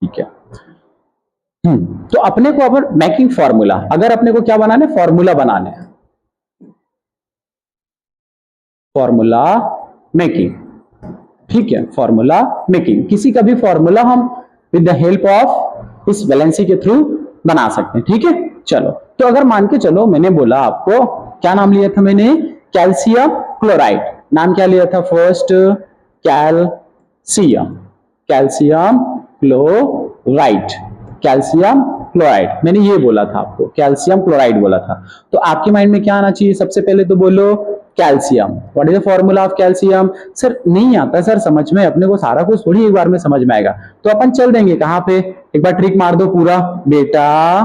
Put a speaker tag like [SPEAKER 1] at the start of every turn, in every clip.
[SPEAKER 1] ठीक है। तो अपने को अब मेकिंग फॉर्मूला, अगर अपने को क्या बनाना है, फॉर्मूला बनाना है, फॉर्मूला मेकिंग। ठीक है, फॉर्मूला मेकिंग, किसी का भी फॉर्मूला हम विद द हेल्प ऑफ इस वैलेंसी के थ्रू बना सकते हैं। ठीक है, चलो तो अगर मान के चलो, मैंने बोला आपको क्या नाम लिया था मैंने, कैल्शियम क्लोराइड। नाम क्या लिया था first, calcium, calcium chloride, calcium chloride, मैंने ये बोला था आपको, कैल्शियम क्लोराइड बोला था। तो आपके माइंड में क्या आना चाहिए, सबसे पहले तो बोलो calcium. What is the formula of calcium? Sir नहीं आता सर समझ में, अपने को सारा कुछ थोड़ी एक बार में समझ में आएगा, तो अपन चल देंगे कहां पे, एक बार ट्रिक मार दो पूरा। बेटा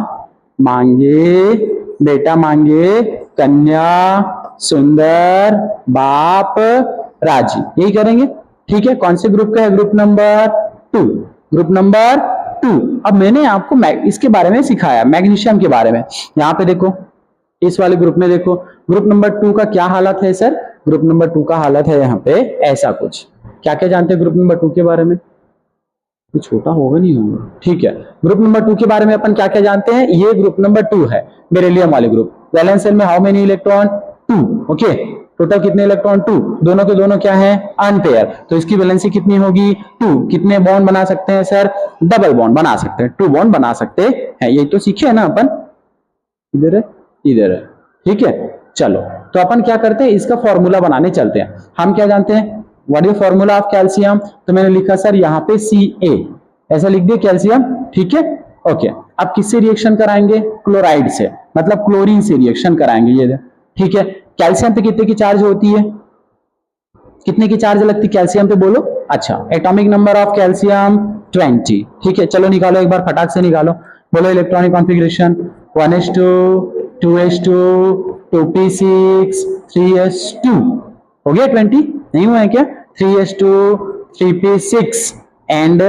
[SPEAKER 1] मांगे, बेटा मांगे कन्या सुंदर बाप राजी, यही करेंगे। ठीक है, कौन से ग्रुप का है, ग्रुप नंबर 2, ग्रुप नंबर 2। अब मैंने आपको इसके बारे में सिखाया, मैग्नीशियम के बारे में। यहां पे देखो, इस वाले ग्रुप में देखो, ग्रुप नंबर 2 का क्या हालत है सर, ग्रुप नंबर 2 का हालत है यहाँ पे ऐसा कुछ। क्या क्या जानते हैं ग्रुप नंबर 2 के बारे में? कुछ छोटा होगा नहीं होगा। ठीक है, ग्रुप नंबर 2 के बारे में अपन क्या क्या जानते हैं, ये ग्रुप नंबर 2 है, बेरिलियम वाले ग्रुप। वैलेंस शेल में how many electron, 2। Okay, total कितने इलेक्ट्रॉन, 2। दोनों के दोनों क्या है, अनपेयर, तो इसकी वैलेंसी कितनी होगी, 2। कितने बॉन्ड बना सकते हैं सर, डबल बॉन्ड बना सकते हैं, 2 बॉन्ड बना सकते हैं, यही तो सीखे है ना अपन। इधर है, इधर है। ठीक है, चलो तो अपन क्या करते हैं, इसका फॉर्मूला बनाने चलते हैं। हम क्या जानते हैं, what is formula of calcium, तो मैंने लिखा सर यहाँ पे Ca, ऐसा लिख दिया कैल्शियम। ठीक है, ओके। अब किससे रिएक्शन कराएंगे, क्लोराइड से, मतलब क्लोरीन से रिएक्शन कराएंगे ये। ठीक है, कैल्शियम पे कितने की चार्ज होती है, कितने की चार्ज लगती है कैल्शियम पे, बोलो। अच्छा, एटॉमिक नंबर ऑफ कैल्शियम 20। ठीक है, चलो निकालो एक बार, फटाक से निकालो, बोलो electronic configuration, 1s2, 2s2, 2p6, 3s2, हो गया 20, नहीं हुआ है क्या, 3s2, 3p6 एंड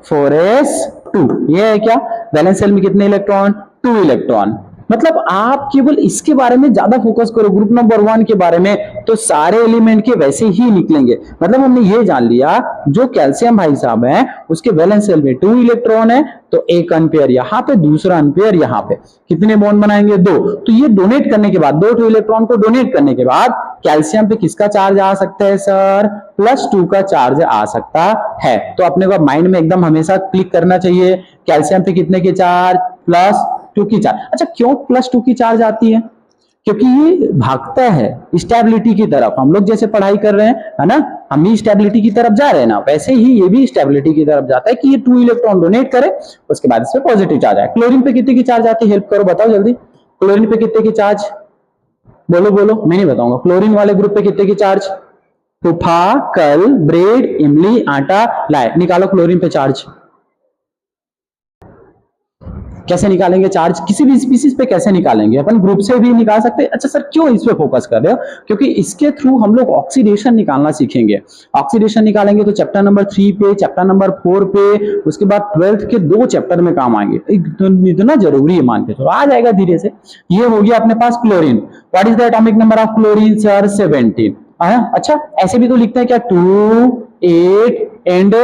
[SPEAKER 1] 4s2, ये है क्या, वैलेंस शेल में कितने इलेक्ट्रॉन, 2 इलेक्ट्रॉन। मतलब आप केवल इसके बारे में ज्यादा फोकस करो, ग्रुप नंबर 1 के बारे में, तो सारे एलिमेंट के वैसे ही निकलेंगे। मतलब हमने ये जान लिया, जो कैल्शियम भाई साहब है उसके वैलेंस शेल में 2 इलेक्ट्रॉन है, तो एक अनपेयर यहाँ पे, दूसरा अनपेयर यहाँ पे, कितने बॉन्ड बनाएंगे, 2। तो ये डोनेट करने के बाद, 2 इलेक्ट्रॉन को डोनेट करने के बाद कैल्शियम पे किसका चार्ज आ सकता है सर, +2 का चार्ज आ सकता है। तो अपने को माइंड में एकदम हमेशा क्लिक करना चाहिए, कैल्शियम पे कितने के चार्ज, +2 की चार्ज। अच्छा, क्यों +2 की चार्ज आती है, क्योंकि ये भागता है स्टेबिलिटी की तरफ। हम लोग जैसे पढ़ाई कर रहे हैं, है ना, हम भी स्टेबिलिटी की तरफ जा रहे हैं ना, वैसे ही ये भी स्टेबिलिटी की तरफ जाता है कि ये 2 इलेक्ट्रॉन डोनेट करे, उसके बाद इस पे पॉजिटिव चार्ज आए। क्लोरीन पे कितने की चार्ज आती है, हेल्प करो, बताओ जल्दी, क्लोरीन पे कितने की चार्ज, बोलो बोलो, मैं नहीं बताऊंगा। क्लोरीन वाले ग्रुप पे कितने की चार्ज, तूफा, कल, ब्रेड, इमली, आटा, लाए, निकालो क्लोरीन पे चार्ज। कैसे निकालेंगे चार्ज, किसी भी स्पीसीज पे कैसे निकालेंगे, अपन ग्रुप से भी निकाल सकते हैं। अच्छा सर क्यों इस पे फोकस कर रहे हो, क्योंकि इसके थ्रू हम लोग ऑक्सीडेशन निकालना सीखेंगे। ऑक्सीडेशन निकालेंगे तो चैप्टर नंबर 3 पे, चैप्टर नंबर 4 पे, उसके बाद 12th के 2 चैप्टर में काम आएंगे, इतना जरूरी है, मान के चलो आ जाएगा धीरे से। ये हो गया अपने पास chlorine. What is the atomic number of chlorine sir, 17। अच्छा, ऐसे भी तो लिखते हैं क्या, 2, 8 एंड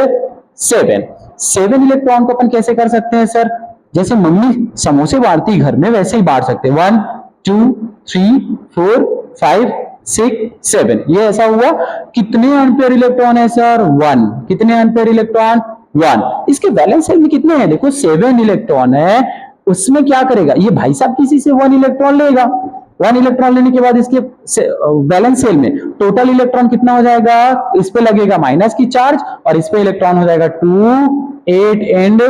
[SPEAKER 1] 7 इलेक्ट्रॉन को अपन कैसे कर सकते हैं सर, जैसे मम्मी समोसे बांटती घर में वैसे ही बांट सकते हैं, 1, 2, 3, 4, 5, 6, 7, ये ऐसा हुआ। कितने अनपेयर इलेक्ट्रॉन है सर, 1। कितने अनपेयर इलेक्ट्रॉन, 1। इसके वैलेंस शेल में कितने हैं, देखो 7 इलेक्ट्रॉन है, उसमें क्या करेगा ये भाई साहब, किसी से 1 इलेक्ट्रॉन लेगा। 1 इलेक्ट्रॉन लेने के बाद इसके वैलेंस शेल में टोटल इलेक्ट्रॉन कितना हो जाएगा, इस पे लगेगा माइनस की चार्ज, और इस पे इलेक्ट्रॉन हो जाएगा 2, 8 एंड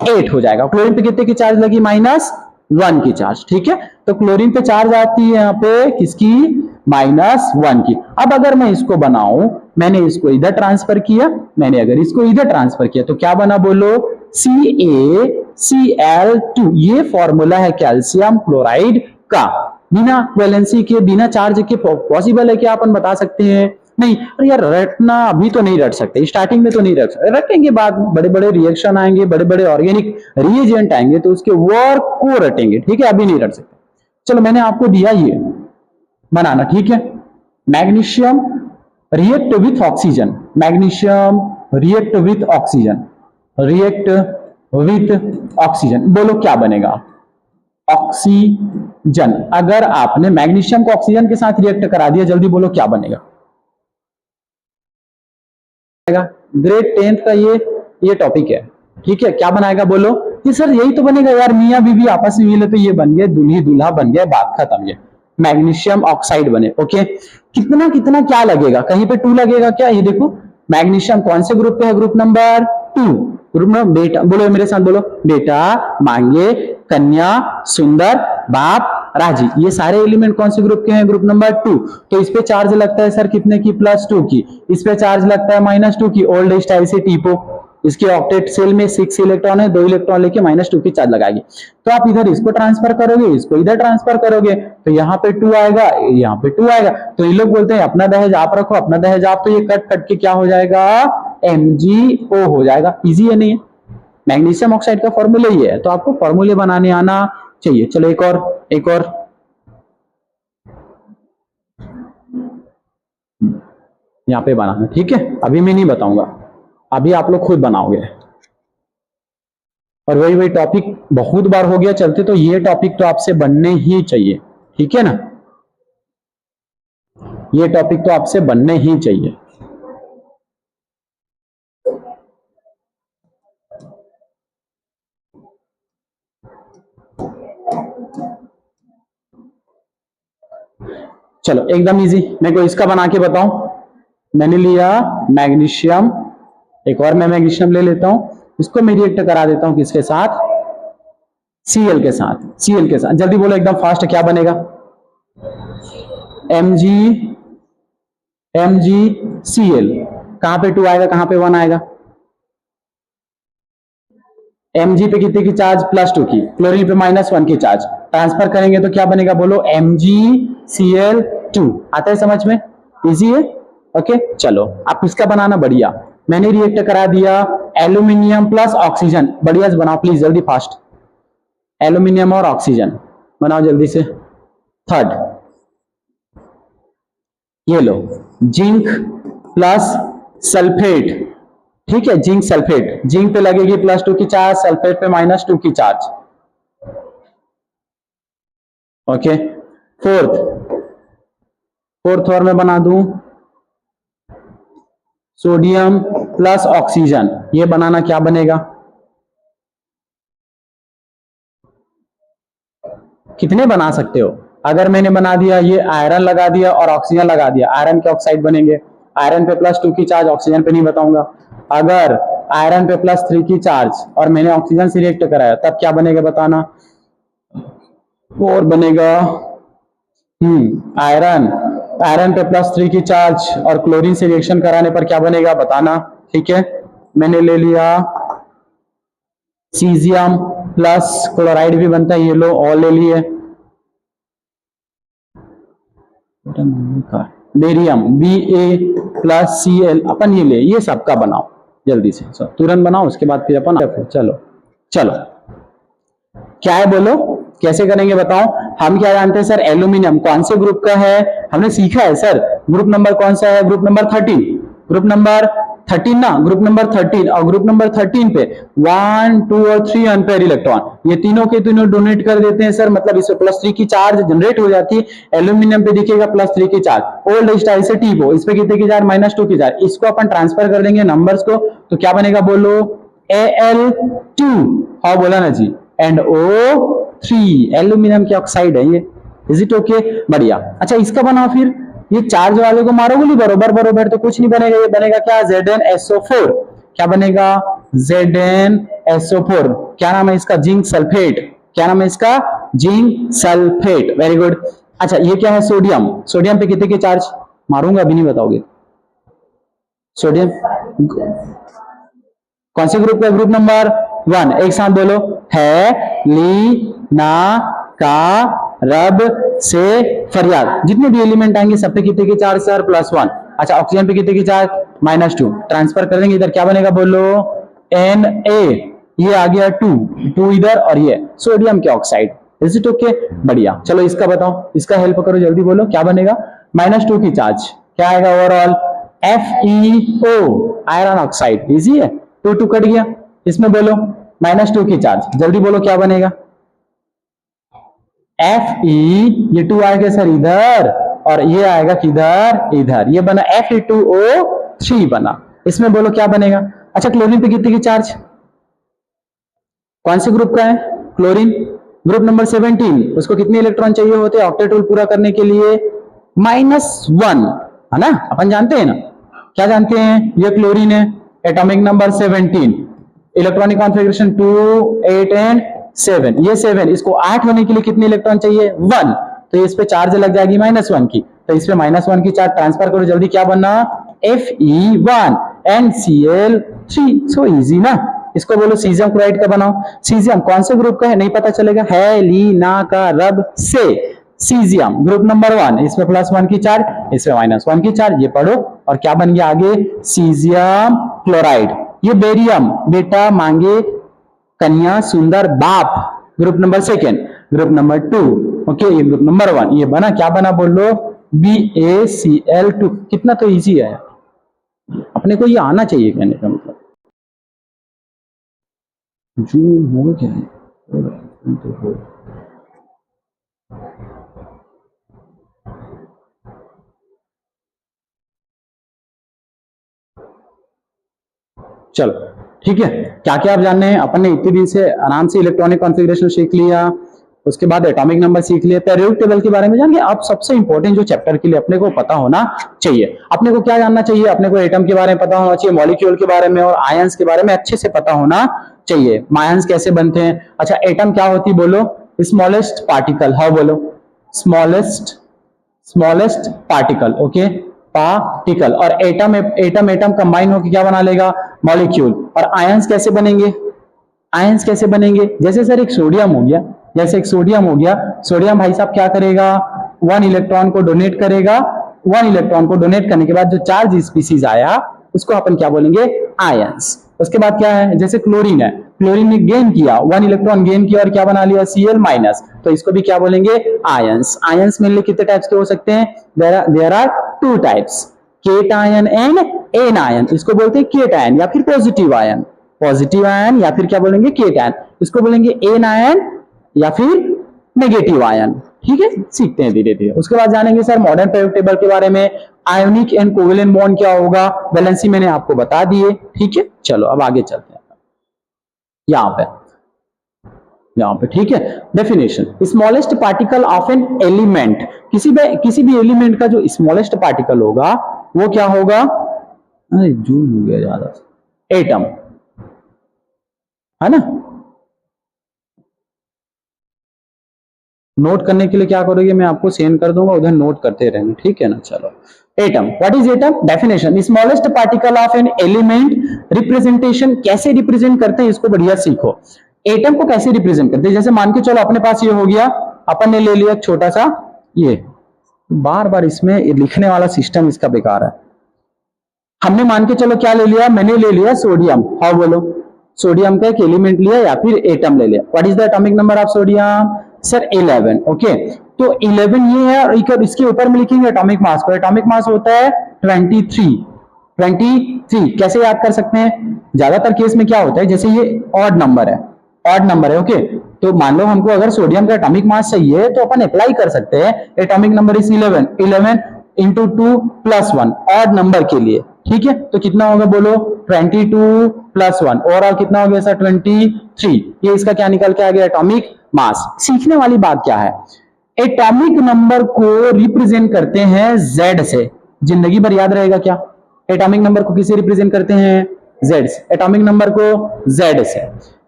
[SPEAKER 1] 8 हो जाएगा। क्लोरीन पे कितने की चार्ज लगी, -1 की चार्ज। ठीक है, तो क्लोरीन पे चार्ज आती है यहाँ पे किसकी, -1 की। अब अगर मैं इसको बनाऊं, मैंने इसको इधर ट्रांसफर किया, मैंने अगर इसको इधर ट्रांसफर किया, तो क्या बना बोलो, CaCl2। ये फॉर्मूला है कैल्शियम क्लोराइड का। बिना वैलेंसी के, बिना चार्ज के पॉसिबल है क्या, अपन बता सकते हैं, नहीं। अरे यार रटना अभी तो नहीं रट सकते, स्टार्टिंग में तो नहीं रट सकते, रटेंगे बाद, बड़े बड़े रिएक्शन आएंगे, बड़े बड़े ऑर्गेनिक रिएजेंट आएंगे, तो उसके वर्क को रटेंगे। ठीक है, अभी नहीं रट सकते। चलो मैंने आपको दिया ये बनाना, ठीक है। Magnesium react with oxygen, magnesium react with oxygen, react with oxygen, बोलो क्या बनेगा? ऑक्सीजन। अगर आपने मैग्नीशियम को ऑक्सीजन के साथ रिएक्ट करा दिया, जल्दी बोलो क्या बनेगा? ग्रेड 10th का ये टॉपिक है, ठीक है। क्या बनाएगा बोलो? ये सर यही तो बनेगा यार, मियां बीवी आपस में मिले तो ये बन गए, दूल्ही दूल्हा बन गया, बात खत्म। ये मैग्नीशियम ऑक्साइड बने। ओके, कितना कितना क्या लगेगा? कहीं पे 2 लगेगा क्या? ये देखो, मैग्नीशियम कौन से ग्रुप पे है? Group number 2। ग्रुप नंबर, बेटा बोलो मेरे साथ, बोलो बेटा, मांगे, कन्या, सुंदर, बाप, राजी, ये सारे एलिमेंट कौन से ग्रुप के हैं? Group number 2। तो इस पे चार्ज लगता है सर कितने की? +2 की। इस पे चार्ज लगता है -2 की, ओल्ड स्टाइल से टीपो। इसके ऑक्टेट सेल में 6 इलेक्ट्रॉन है, 2 इलेक्ट्रॉन लेके -2 की चार्ज लगाएगी। तो आप इधर इसको ट्रांसफर करोगे, इसको इधर ट्रांसफर करोगे, तो यहाँ पे 2 आएगा, यहाँ पे 2 आएगा। तो ये लोग बोलते हैं अपना दहेज आप रखो, अपना दहेज आप, तो ये कट कट के क्या हो जाएगा? MgO हो जाएगा। इजी है नहीं है? मैग्नीशियम ऑक्साइड का फॉर्मूला ये है, तो आपको फॉर्मूले बनाने आना चाहिए। चलो एक और यहाँ पे बनाना, ठीक है। अभी मैं नहीं बताऊंगा, अभी आप लोग खुद बनाओगे। और वही टॉपिक बहुत बार हो गया चलते, तो ये टॉपिक तो आपसे बनने ही चाहिए, ठीक है ना? ये टॉपिक तो आपसे बनने ही चाहिए। चलो एकदम इजी, मेरे को इसका बना के बताओ। मैंने लिया मैग्नीशियम, एक और मैं मैग्नीशियम ले लेता हूं, इसको मैं रिएक्ट करा देता हूं किसके साथ? Cl के साथ। Cl के साथ, जल्दी बोलो एकदम फास्ट, क्या बनेगा? MgCl। कहां पे 2 आएगा, कहां पे 1 आएगा? Mg पे कितने की चार्ज? +2 की। क्लोरीन पे -1 की चार्ज। ट्रांसफर करेंगे तो क्या बनेगा बोलो? MgCl2। आता है समझ में? इजी है। ओके चलो, आप इसका बनाना। बढ़िया, मैंने रिएक्ट करा दिया एल्यूमिनियम प्लस ऑक्सीजन। बढ़िया से बनाओ प्लीज, जल्दी फास्ट। एल्यूमिनियम और ऑक्सीजन बनाओ जल्दी से। थर्ड, ये लो, जिंक प्लस सल्फेट, ठीक है। जिंक सल्फेट, जिंक पे लगेगी +2 की चार्ज, सल्फेट पे -2 की चार्ज। ओके, फोर्थ और मैं बना दूं सोडियम प्लस ऑक्सीजन। ये बनाना क्या बनेगा? कितने बना सकते हो? अगर मैंने बना दिया, ये आयरन लगा दिया और ऑक्सीजन लगा दिया, आयरन के ऑक्साइड बनेंगे। आयरन पे +2 की चार्ज, ऑक्सीजन पे नहीं बताऊंगा। अगर आयरन पे +3 की चार्ज और मैंने ऑक्सीजन से रिएक्ट कराया, तब क्या बनेगा बताना? और बनेगा आयरन पे +3 की चार्ज और क्लोरीन से रिएक्शन कराने पर क्या बनेगा बताना? ठीक है, मैंने ले लिया सीजियम प्लस क्लोराइड भी बनता है, ये लो, और ले लिए बेरियम Ba+Cl, अपन ये ले, ये सबका बनाओ जल्दी से, सब तुरंत बनाओ, उसके बाद फिर अपन चलो क्या है बोलो, कैसे करेंगे बताओ। हम क्या जानते हैं सर? एल्यूमिनियम कौन से ग्रुप का है? हमने सीखा है सर। ग्रुप नंबर कौन सा है? Group number 13। ग्रुप नंबर 13 ना, ग्रुप नंबर 13। और ग्रुप नंबर 13 पे 1, 2 और 3 अनपेयर इलेक्ट्रॉन, ये तीनों के तीनों डोनेट कर देते हैं सर। मतलब इसमें +3 की चार्ज जनरेट हो जाती है। एल्यूमिनियम पे दिखेगा +3 की चार्ज, ओल्ड स्टाइल से टीपो। इस पे कितने की चार्ज? -2 की चार्ज। इसको अपन ट्रांसफर कर देंगे नंबर्स को, तो क्या बनेगा बोलो? Al2। हाँ बोला ना जी, एंड O3। एल्यूमिनियम की ऑक्साइड है ये। Is it okay? बढ़िया। अच्छा इसका बनाओ फिर। ये चार्ज वाले को मारोगे नहीं बरोबर तो कुछ नहीं बनेगा। ये बनेगा क्या? ZnSO4। क्या बनेगा? ZnSO4। क्या नाम है इसका? Zinc sulphate. क्या नाम है इसका? Zinc sulphate. Very good. अच्छा ये क्या है? सोडियम। सोडियम पे कितने की चार्ज? मारूंगा अभी नहीं बताओगे। सोडियम कौन से ग्रुप का? Group number 1। एक साथ बोलो, है ली ना का रब से फरियाद। जितने भी एलिमेंट आएंगे सब पे कितने की चार्ज सर? +1। अच्छा ऑक्सीजन पे कितने की चार्ज? -2। ट्रांसफर कर देंगे, इधर क्या बनेगा बोलो? Na। ये आ गया 2 इधर, और ये सोडियम के ऑक्साइड। Is it okay? बढ़िया। चलो इसका बताओ, इसका हेल्प करो जल्दी, बोलो क्या बनेगा? -2 की चार्ज, क्या आएगा overall? FeO, iron oxide. Easy है, 2 कट गया। इसमें बोलो -2 की चार्ज, जल्दी बोलो क्या बनेगा? Fe, ये 2 आएगा सर इधर और ये आएगा किधर? इधर। ये बना Fe2O3 बना। इसमें बोलो क्या बनेगा? अच्छा, क्लोरीन पे कितने की चार्ज? कौन से ग्रुप का है? Chlorine group number 17। उसको कितने इलेक्ट्रॉन चाहिए होते हैं ऑक्टेट रूल पूरा करने के लिए? -1, है ना? अपन जानते हैं ना, क्या जानते हैं? ये क्लोरीन है, atomic number 17, electronic configuration 2, 8 and 7। ये 7, इसको 8 होने के लिए कितने इलेक्ट्रॉन चाहिए? 1। तो इस पे चार्ज लग जाएगी -1 की, तो इस पे -1 की चार्ज ट्रांसफर करो, जल्दी क्या बनना? Fe1 and Cl3। So easy ना। इसको बोलो सीजियम क्लोराइड का बनाओ। सीजियम कौन से ग्रुप का है नहीं पता चलेगा? है ली ना का रब से सीजियम ग्रुप नंबर 1, इसमें +1 की चार्ज, इसमें -1 की चार्ज। ये पढ़ो और क्या बन गया आगे? Caesium chloride. ये बेरियम बेटा मांगे कन्या सुंदर बाप, group number 2, group number 2, okay, ये ग्रुप नंबर 1। ये बना क्या बना बोलो? BaCl2। कितना तो इजी है, अपने को ये आना चाहिए कहने का मतलब। जो हो क्या है चलो ठीक है। क्या क्या आप जानने हैं? अपन ने इतने दिन से आराम से इलेक्ट्रॉनिक कॉन्फ़िगरेशन सीख लिया, उसके बाद एटॉमिक नंबर सीख लिया, पेरियोडिक टेबल के बारे में जान गए। अब सबसे इंपॉर्टेंट जो चैप्टर के लिए अपने को पता होना चाहिए, अपने को क्या जानना चाहिए? अपने को एटम के बारे में पता होना चाहिए, मॉलिक्यूल के बारे में और आयंस के बारे में अच्छे से पता होना चाहिए। आयंस कैसे बनते हैं? अच्छा, एटम क्या होती है बोलो? Smallest particle. हाउ बोलो? Smallest particle, okay, particle. और एटम कंबाइन होकर क्या बना लेगा? मॉलिक्यूल। और आयंस कैसे बनेंगे? आयंस कैसे बनेंगे? जैसे सर एक सोडियम हो गया, जैसे एक सोडियम हो गया, सोडियम भाई साहब क्या करेगा? 1 इलेक्ट्रॉन को डोनेट करेगा। 1 इलेक्ट्रॉन को डोनेट करने के बाद जो चार्ज स्पीसीज आया उसको अपन क्या बोलेंगे? आयंस। उसके बाद क्या है? जैसे क्लोरीन है, क्लोरीन ने गेन किया, 1 इलेक्ट्रॉन गेन किया और क्या बना लिया? Cl-, तो इसको भी क्या बोलेंगे? आयंस। आयंस मेनली कितने टाइप्स के हो सकते हैं? There are 2 types, cation and anion. इसको बोलते हैं केटायन या फिर पॉजिटिव आयन, पॉजिटिव आयन या फिर क्या बोलेंगे? केटायन। इसको बोलेंगे एनायन या फिर नेगेटिव आयन। ठीक है, सीखते हैं धीरे धीरे। उसके बाद जानेंगे सर मॉडर्न पेरियोडिक टेबल के बारे में, आयोनिक एंड कोवेलेंट बॉन्ड क्या होगा, वैलेंसी मैंने आपको बता दिए। ठीक है, चलो अब आगे चलते हैं। यहाँ पे ठीक है, definition, smallest particle of an element, किसी भी एलिमेंट का जो स्मॉलेस्ट पार्टिकल होगा वो क्या होगा? अरे जूम हो गया ज्यादा, एटम, है ना। नोट करने के लिए क्या करोगे? मैं आपको सेंड कर दूंगा, उधर नोट करते रहना, ठीक है ना। चलो, atom, what is atom? Definition, smallest particle of an element. Representation, कैसे रिप्रेजेंट करते हैं इसको बढ़िया सीखो। एटम को कैसे रिप्रेजेंट करते हैं? जैसे मान के चलो अपने पास ये हो गया, अपन ने ले लिया छोटा सा, ये बार बार इसमें लिखने वाला सिस्टम इसका बेकार है। हमने मान के चलो क्या ले लिया? मैंने ले लिया सोडियम। हाउ बोलो? सोडियम का एक एलिमेंट लिया या फिर एटम ले लिया। What is the atomic number of sodium? Sir 11, okay. तो 11 ये है और इसके ऊपर में लिखेंगे एटॉमिक मास को। एटॉमिक मास होता है 23। कैसे याद कर सकते हैं? ज्यादातर केस में क्या होता है, जैसे ये ऑड नंबर है, ओके। तो मान लो हमको अगर सोडियम का एटॉमिक मास चाहिए तो अपन अप्लाई कर सकते हैं atomic number is 11 into 2 + 1 odd number के लिए, ठीक है। तो कितना होगा बोलो? 22 + 1, ओवरऑल कितना हो गया सर? 23। ये इसका क्या निकल के आ गया? Atomic mass. सीखने वाली बात क्या है? एटॉमिक नंबर को रिप्रेजेंट करते हैं Z से। जिंदगी भर याद रहेगा क्या? एटॉमिक नंबर को किसे रिप्रेजेंट करते हैं? Z से। एटॉमिक नंबर को Z से।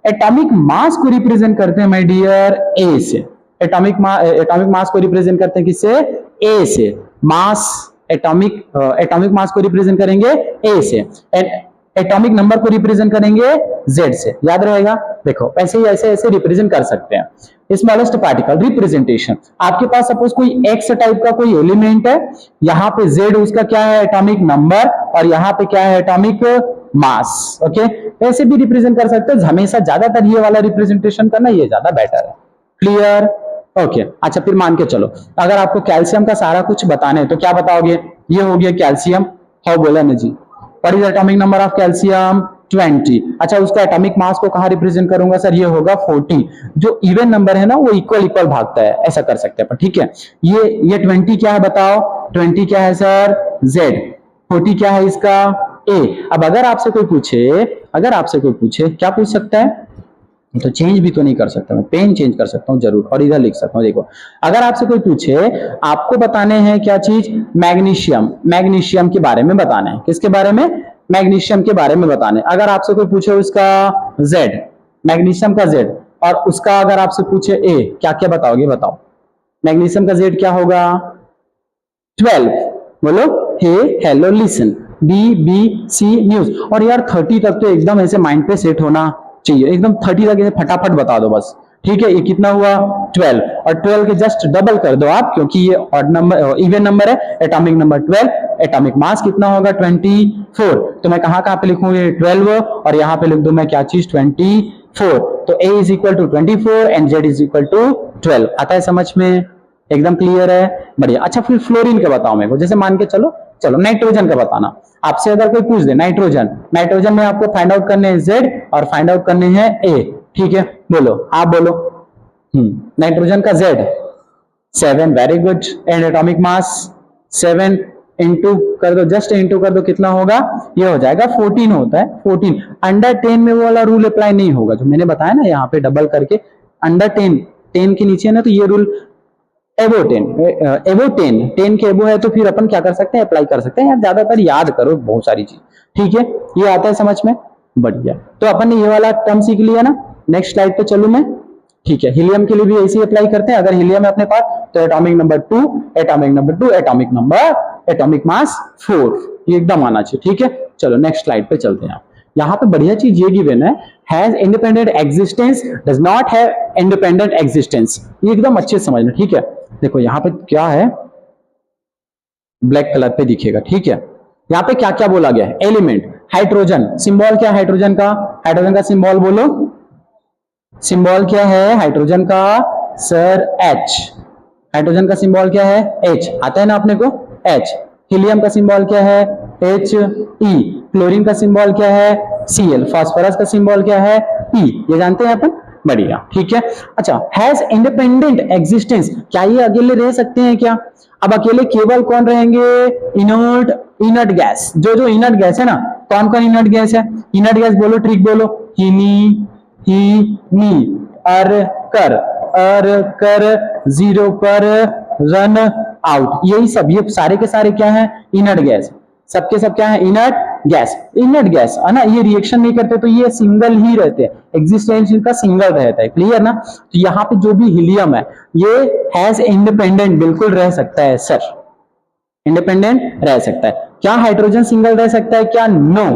[SPEAKER 1] एटॉमिक मास को रिप्रेजेंट करते हैं माय डियर A से। एटॉमिक मास को रिप्रेजेंट करते हैं किससे? A से। मास, एटॉमिक मास को रिप्रेजेंट करेंगे A से, एटॉमिक नंबर को रिप्रेजेंट करेंगे Z से। याद रहेगा? देखो ऐसे ही ऐसे रिप्रेजेंट कर सकते हैं। स्मॉलेस्ट पार्टिकल रिप्रेजेंटेशन, आपके पास सपोज कोई X टाइप का कोई एलिमेंट है, यहाँ पे Z उसका क्या है? एटॉमिक नंबर, और यहाँ पे क्या है? Atomic mass, okay. ऐसे भी रिप्रेजेंट कर सकते हैं। हमेशा ज्यादातर ये वाला रिप्रेजेंटेशन करना, ये ज्यादा बेटर है। क्लियर? ओके। अच्छा, फिर मान के चलो अगर आपको कैल्शियम का सारा कुछ बताने तो क्या बताओगे? ये हो गया कैल्शियम। हाउ बोला ना जी? What is atomic number of calcium? 20। अच्छा, उसका एटॉमिक मास को कहाँ रिप्रेजेंट करूंगा सर, ये होगा 40। जो इवन नंबर है ना वो इक्वल इक्वल भागता है, ऐसा कर सकते हैं। ठीक है, ये 20 क्या है बताओ, 20 क्या है सर, Z। 40 क्या है इसका, A। अब अगर आपसे कोई पूछे क्या पूछ सकता है, तो चेंज भी तो नहीं कर सकता, मैं पेन चेंज कर सकता हूँ जरूर, और इधर लिख सकता हूँ। देखो, अगर आपसे कोई पूछे, आपको बताने हैं क्या चीज, मैग्नीशियम के बारे में बताने हैं। किसके बारे में, मैग्नीशियम के बारे में बताने। अगर आपसे कोई पूछे उसका Z, मैग्नीशियम का Z, और उसका अगर आपसे पूछे A, क्या क्या बताओगे, बताओ। मैग्नीशियम का Z क्या होगा, 12। बोलो, हे हेलो लिसन, BBC न्यूज। और यार 30 तक तो एकदम ऐसे माइंड पे सेट होना चाहिए, एकदम 30 तक ऐसे फटाफट बता दो बस। ठीक है, ये कितना हुआ 12, और 12 के जस्ट डबल कर दो आप, क्योंकि ये ऑड नंबर, इवन नंबर है, एटॉमिक नंबर 12, एटॉमिक मास कितना होगा 24। तो मैं कहां पे लिखूं, ये 12, और यहां पे लिख दूं मैं क्या चीज, 24। तो A is equal to 24 and Z is equal to 12। आता है समझ में, एकदम क्लियर है, बढ़िया। अच्छा, फिर फ्लोरीन का बताओ मेरे को, जैसे मान के चलो नाइट्रोजन का बताना। आपसे अगर कोई पूछ दे नाइट्रोजन में आपको फाइंड आउट करने हैं Z और फाइंड आउट करने हैं A। ठीक है, बोलो, आप बोलो। नाइट्रोजन का Z 7, very good. And atomic mass 7 into कर दो, जस्ट इंटू कर दो, कितना होगा, ये हो जाएगा 14 होता है, 14। अंडर 10 में वो वाला रूल अप्लाई नहीं होगा जो मैंने बताया ना, यहाँ पे डबल करके अंडर 10 के नीचे ना, तो ये रूल एबो 10 के एबो है, तो फिर अपन क्या कर सकते हैं, अप्लाई कर सकते हैं। यार ज्यादातर याद करो बहुत सारी चीज। ठीक है, ये आता है समझ में, बढ़िया। तो अपन ने ये वाला टर्म सीख लिया ना, नेक्स्ट स्लाइड पे चलूं मैं। ठीक है, हीलियम के लिए भी ऐसे ही अप्लाई करते हैं। अगर हीलियम है अपने पास, तो एटॉमिक नंबर 2, एटॉमिक मास 4, ये एकदम आना चाहिए। ठीक है, चलो नेक्स्ट स्लाइड पे चलते हैं। यहाँ पे बढ़िया चीज ये गिवन है, has independent existence, does not have independent existence. ये एकदम अच्छे से समझना। ठीक है, देखो यहाँ पे क्या है, ब्लैक कलर पे दिखेगा। ठीक है, यहाँ पे क्या क्या बोला गया है, एलिमेंट, हाइड्रोजन, सिंबल क्या है हाइड्रोजन का सिंबल बोलो, सिंबल क्या है हाइड्रोजन का सर, H। हाइड्रोजन का सिंबल क्या है, H, आता है ना अपने को, H। हीलियम का सिंबल क्या है, He। क्लोरीन का सिंबल क्या है, Cl। फास्फोरस का सिंबल क्या है, P। ये जानते हैं अपन, बढ़िया। ठीक है, अच्छा, हैज इंडिपेंडेंट एग्जिस्टेंस, क्या ये अकेले रह सकते हैं क्या। अब अकेले केवल कौन रहेंगे, इनर्ट गैस। जो इनर्ट गैस है ना, कौन कौन इनर्ट गैस है, इनर्ट गैस बोलो, ट्रिक बोलो, हीनी, अर कर, जीरो पर, रन आउट। यही सब, ये सारे के सारे क्या है, इनर्ट गैस। सबके सब क्या है, इनर्ट गैस है ना। ये रिएक्शन नहीं करते, तो ये सिंगल ही रहते हैं, एग्जिस्टेंस इनका सिंगल रहता है, क्लियर ना। तो यहाँ पे जो भी हीलियम है, ये हैज इंडिपेंडेंट बिल्कुल रह सकता है सर, इंडिपेंडेंट रह सकता है। क्या हाइड्रोजन सिंगल रह सकता है क्या, नो।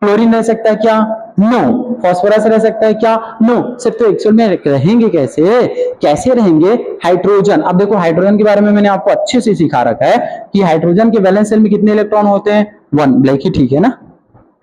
[SPEAKER 1] क्लोरीन रह सकता है क्या, नो। फास्फोरस रह सकता है क्या, नो। सिर्फ तो एक्चुअल में रहेंगे कैसे रहेंगे हाइड्रोजन। अब देखो, हाइड्रोजन के बारे में मैंने आपको अच्छे से सिखा रखा है कि हाइड्रोजन के वैलेंस सेल में कितने इलेक्ट्रॉन होते हैं, 1। ब्लैक ही ठीक है ना।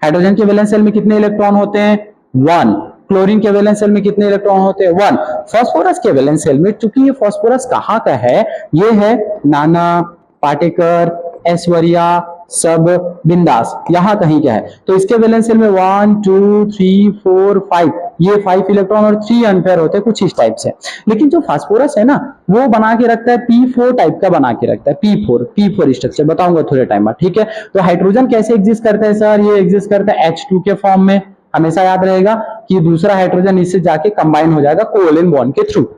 [SPEAKER 1] हाइड्रोजन के वैलेंस सेल में कितने इलेक्ट्रॉन होते हैं, 1। क्लोरीन के वैलेंस सेल में कितने इलेक्ट्रॉन होते हैं, 1। फास्फोरस के वैलेंस सेल में, चूंकि ये फास्फोरस कहाँ का है, ये है नाना, पाटेकर, ऐश्वर्या, सब, बिंदास, यहां कहीं क्या है। तो इसके वैलेंस सेल में 1 2 3 4 5, ये 5 इलेक्ट्रॉन और 3 अनपेयर होते हैं, कुछ इस टाइप से। लेकिन जो फास्फोरस है ना, वो बना के रखता है P4 टाइप का, बना के रखता है P4 स्ट्रक्चर, बताऊंगा थोड़े टाइम बाद। ठीक है, तो हाइड्रोजन कैसे एग्जिस्ट करता है सर, ये एग्जिस्ट करता है H2 के फॉर्म में। हमेशा याद रहेगा कि दूसरा हाइड्रोजन इससे जाके कंबाइन हो जाएगा कोवैलेंट बॉन्ड के थ्रू।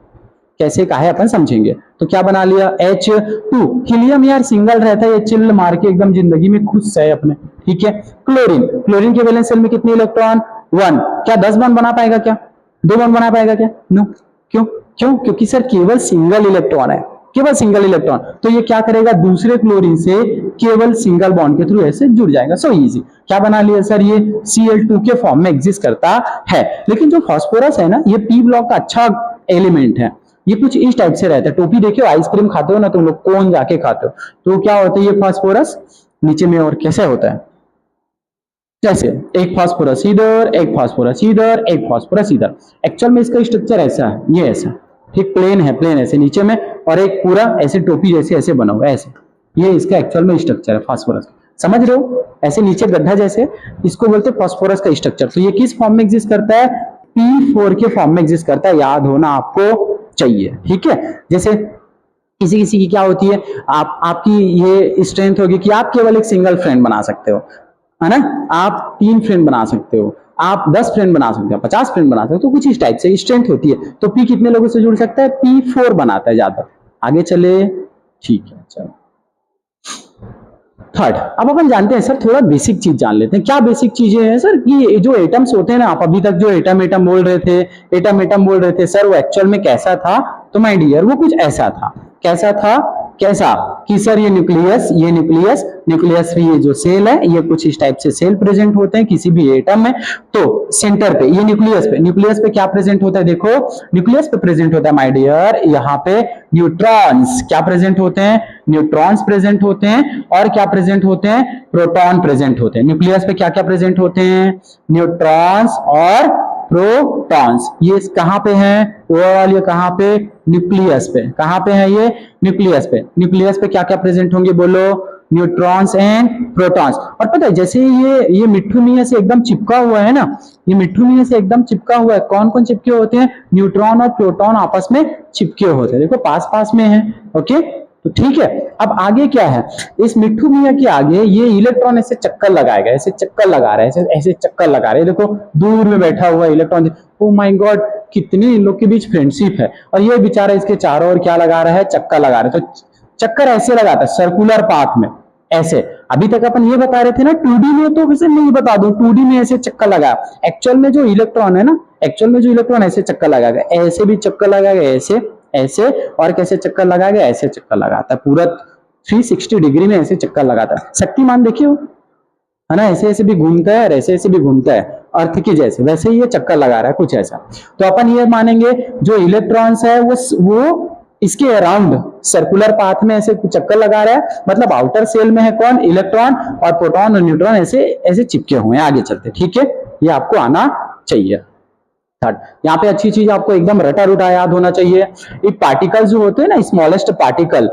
[SPEAKER 1] कैसे का है अपन समझेंगे। तो क्या बना लिया, H2। हीलियम यार सिंगल रहता है, ये चिल मार के एकदम जिंदगी में खुश है अपने। ठीक है, क्लोरीन के वैलेंस सेल में कितने इलेक्ट्रॉन, 1। क्या 10 बॉन्ड बना पाएगा क्या, 2 बॉन्ड बना पाएगा क्या, नो। क्यों, क्योंकि सर केवल सिंगल इलेक्ट्रॉन है, केवल सिंगल इलेक्ट्रॉन। तो ये क्या करेगा, दूसरे क्लोरीन से केवल सिंगल बॉन्ड के थ्रू ऐसे जुड़ जाएगा, सो इजी। क्या बना लिया सर, ये Cl2 के फॉर्म में एग्जिस्ट करता है। लेकिन जो फास्फोरस है ना, ये P ब्लॉक का अच्छा एलिमेंट है। ये कुछ इस टाइप से रहता है, टोपी देखियो, आइसक्रीम खाते हो ना तुम लोग, कोन जाके खाते हो, तो क्या होता है, ये फास्फोरस नीचे में और कैसे होता है, जैसे एक फास्फोरस इधर, एक फास्फोरस इधर, एक फास्फोरस इधर। एक्चुअल में इसका स्ट्रक्चर ऐसा है, ये ऐसा, ठीक, प्लेन ऐसे नीचे में, और एक पूरा ऐसे टोपी जैसे ऐसे बना हुआ है ऐसे। ये इसका एक्चुअल में स्ट्रक्चर है फास्फोरस। समझ रहे हो, ऐसे नीचे गड्ढा जैसे, इसको बोलते हैं फास्फोरस का स्ट्रक्चर। तो ये किस फॉर्म में एग्जिस्ट करता है, P4 के फॉर्म में एग्जिस्ट करता है, याद होना आपको चाहिए, ठीक है। जैसे किसी किसी की क्या होती है, आपकी ये स्ट्रेंथ होगी कि आप केवल एक सिंगल फ्रेंड बना सकते हो, है ना, आप 3 फ्रेंड बना सकते हो, आप 10 फ्रेंड बना सकते हो, 50 फ्रेंड बना सकते हो, तो कुछ इस टाइप से स्ट्रेंथ होती है। तो P कितने लोगों से जुड़ सकता है, P4 बनाता है ज्यादा। आगे चले, ठीक है, चलो थर्ड। अब अपन जानते हैं सर, थोड़ा बेसिक चीज जान लेते हैं। क्या बेसिक चीजें हैं सर, कि जो एटम्स होते हैं ना, आप अभी तक जो एटम एटम बोल रहे थे, एटम एटम बोल रहे थे सर, वो एक्चुअल में कैसा था, तो माय डियर वो कुछ ऐसा था। कैसा था, कैसा कि सर ये न्यूक्लियस, ये न्यूक्लियस, न्यूक्लियस में ये जो सेल है, ये कुछ इस टाइप से सेल प्रेजेंट होते हैं किसी भी एटम में। तो सेंटर पे ये न्यूक्लियस पे क्या प्रेजेंट होता है, देखो न्यूक्लियस पे प्रेजेंट होता है माय डियर, यहाँ पे न्यूट्रॉन्स क्या प्रेजेंट होते हैं, न्यूट्रॉन्स प्रेजेंट होते हैं, और क्या प्रेजेंट होते हैं, प्रोटॉन प्रेजेंट होते हैं। न्यूक्लियस पे क्या क्या प्रेजेंट होते हैं, न्यूट्रॉन्स और प्रोटॉन्स। ये कहां पे है, ओवरऑल ये कहां पे, न्यूक्लियस पे। कहां पे है ये, न्यूक्लियस पे। न्यूक्लियस पे क्या क्या प्रेजेंट होंगे, बोलो, न्यूट्रॉन्स एंड प्रोटॉन्स। और पता है जैसे ये मिट्ठू मियां से एकदम चिपका हुआ है ना, ये मिट्ठू मियां से एकदम चिपका हुआ है। कौन कौन चिपके होते हैं, न्यूट्रॉन और प्रोटॉन आपस में चिपके होते हैं, देखो पास पास में है, ओके। तो ठीक है, अब आगे क्या है, इस मिट्ठू मियां के आगे ये इलेक्ट्रॉन ऐसे चक्कर लगाएगा, ऐसे चक्कर लगा रहे हैं, ऐसे चक्कर लगा रहे हैं, देखो दूर में बैठा हुआ इलेक्ट्रॉन। ओ माय गॉड, कितनी इन लोग के बीच फ्रेंडशिप है। और ये बेचारा इसके चारों ओर क्या लगा रहा है, चक्कर लगा रहा है। तो चक्कर ऐसे लगाता है सर्कुलर पाथ में, ऐसे। अभी तक अपन ये बता रहे थे ना 2D में, तो वैसे नहीं बता दूं, 2D में ऐसे चक्कर लगा। एक्चुअल में जो इलेक्ट्रॉन है ना, एक्चुअल में जो इलेक्ट्रॉन ऐसे चक्कर लगाएगा, ऐसे भी चक्कर लगाएगा, ऐसे ऐसे, और कैसे चक्कर लगाएगा, ऐसे चक्कर लगाता है, पूरा 360 डिग्री में ऐसे चक्कर लगाता है। शक्तिमान देखिए हो, है ना, ऐसे ऐसे भी घूमता है और ऐसे ऐसे भी घूमता है, अर्थ की जैसे, वैसे ही ये चक्कर लगा रहा है कुछ ऐसा। तो अपन ये मानेंगे जो इलेक्ट्रॉन्स है वो इसके अराउंड सर्कुलर पाथ में ऐसे चक्कर लगा रहा है, मतलब आउटर सेल में है कौन, इलेक्ट्रॉन, और प्रोटॉन और न्यूट्रॉन ऐसे ऐसे चिपके हुए हैं। आगे चलते, ठीक है, ये आपको आना चाहिए। थर्ड, यहाँ पे अच्छी चीज आपको एकदम रटा रुटा याद होना चाहिए। ये पार्टिकल्स जो होते हैं ना, स्मॉलेस्ट पार्टिकल,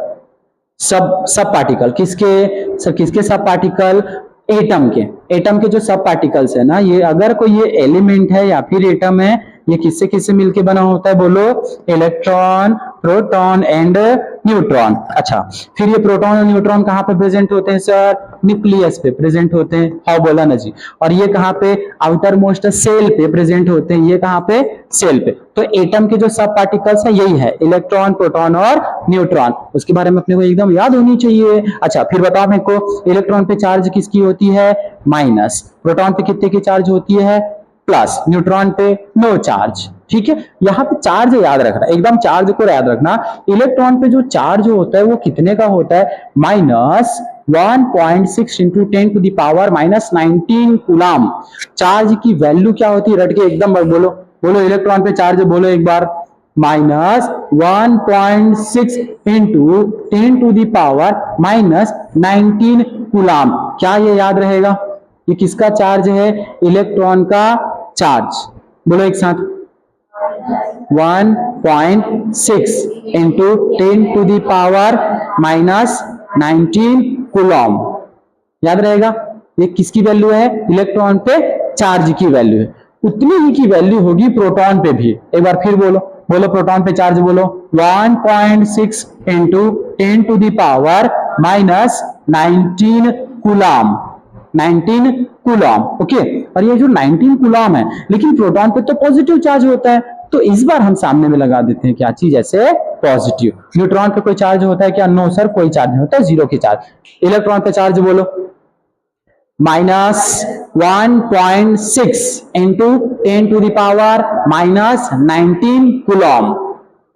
[SPEAKER 1] सब पार्टिकल किसके सब पार्टिकल, एटम के जो सब पार्टिकल्स है ना, ये अगर कोई ये एलिमेंट है या फिर एटम है, ये किससे किससे मिलके बना होता है, बोलो, इलेक्ट्रॉन, प्रोटॉन एंड न्यूट्रॉन। अच्छा, फिर ये प्रोटॉन और न्यूट्रॉन कहाँ पे प्रेजेंट होते हैं सर, न्यूक्लियस पे प्रेजेंट होते हैं, हाँ बोला ना जी। और ये कहाँ पे, आउटर मोस्ट सेल पे प्रेजेंट होते हैं, ये कहाँ पे, सेल पे। तो एटम के जो सब पार्टिकल्स है यही है, इलेक्ट्रॉन, प्रोटॉन और न्यूट्रॉन। उसके बारे में अपने को एकदम याद होनी चाहिए। अच्छा, फिर बताओ मेरे को, इलेक्ट्रॉन पे चार्ज किसकी होती है, माइनस, प्रोटॉन पे कितने की चार्ज होती है, प्लस, न्यूट्रॉन पे नो चार्ज। ठीक है, यहाँ पे चार्ज याद रखना, एकदम चार्ज को याद रखना। इलेक्ट्रॉन पे जो चार्ज होता है वो कितने का होता है, minus 1.6 into 10 to the power minus 19 coulomb. Charge की वैल्यू क्या होती है, रट के एकदम बोलो, बोलो इलेक्ट्रॉन पे चार्ज, बोलो एक बार, minus 1.6 into 10 to the power minus 19 coulomb. क्या ये याद रहेगा, ये किसका चार्ज है, इलेक्ट्रॉन का चार्ज, बोलो एक साथ, 1.6 into 10 to the power minus 19 coulomb. याद रहेगा, ये किसकी वैल्यू है, इलेक्ट्रॉन पे चार्ज की वैल्यू है। उतनी ही की वैल्यू होगी प्रोटॉन पे भी। एक बार फिर बोलो, बोलो प्रोटॉन पे चार्ज, बोलो 1.6 into 10 to the power minus 19 coulomb, 19 coulomb, okay. और ये जो 19 कूलम है, लेकिन प्रोटॉन पे तो पॉजिटिव चार्ज होता है, तो इस बार हम सामने में लगा देते हैं क्या चीज, ऐसे पॉजिटिव। न्यूट्रॉन पे कोई चार्ज होता है क्या, नो सर, कोई चार्ज नहीं होता, जीरो की चार्ज। इलेक्ट्रॉन पे चार्ज बोलो, minus 1.6 into 10 to the power minus 19 coulomb,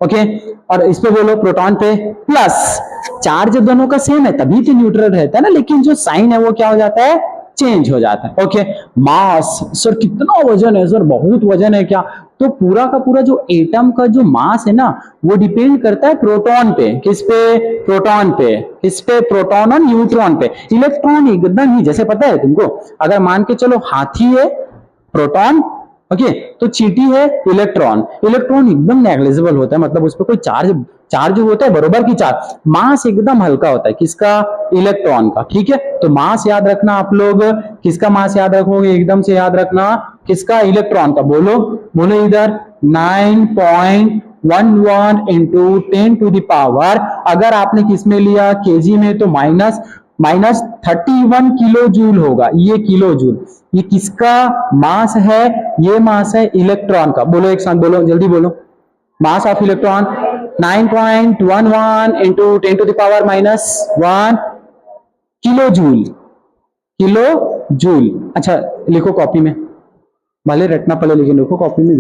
[SPEAKER 1] okay. और इस पे बोलो प्रोटॉन पे प्लस, चार्ज दोनों का सेम है तभी तो न्यूट्रल रहता है ना, लेकिन जो साइन है वो क्या हो जाता है, चेंज हो जाता है, ओके। मास, सर कितना वजन है सर, बहुत वजन है क्या, तो पूरा का पूरा जो एटम का जो मास है ना, वो डिपेंड करता है प्रोटॉन पे, किस पे, प्रोटॉन पे, किस पे, प्रोटॉन और न्यूट्रॉन पे। इलेक्ट्रॉन एकदम ही, जैसे पता है तुमको, अगर मान के चलो हाथी है, प्रोटॉन ओके तो चीटी है इलेक्ट्रॉन। इलेक्ट्रॉन एकदम नेग्लिजिबल होता है, मतलब उस पर कोई चार्ज चार्ज होता है बरोबर की चार्ज, मास एकदम हल्का होता है किसका, इलेक्ट्रॉन का। ठीक है, तो मास याद रखना आप लोग, किसका मास याद रखोगे, एकदम से याद रखना किसका, इलेक्ट्रॉन का। बोलो बोलो इधर 9.11 इंटू 10⁻, अगर आपने किसमें लिया केजी में, तो माइनस 31 किलो जूल होगा, ये किलो जूल। ये किसका मास है, ये मास है इलेक्ट्रॉन का। बोलो एक साथ बोलो, जल्दी बोलो, mass of electron 9.11 into 10⁻⁻1 kilo joule, kilo joule. अच्छा लिखो कॉपी में, भले रटना पड़े लेकिन लिखो कॉपी में।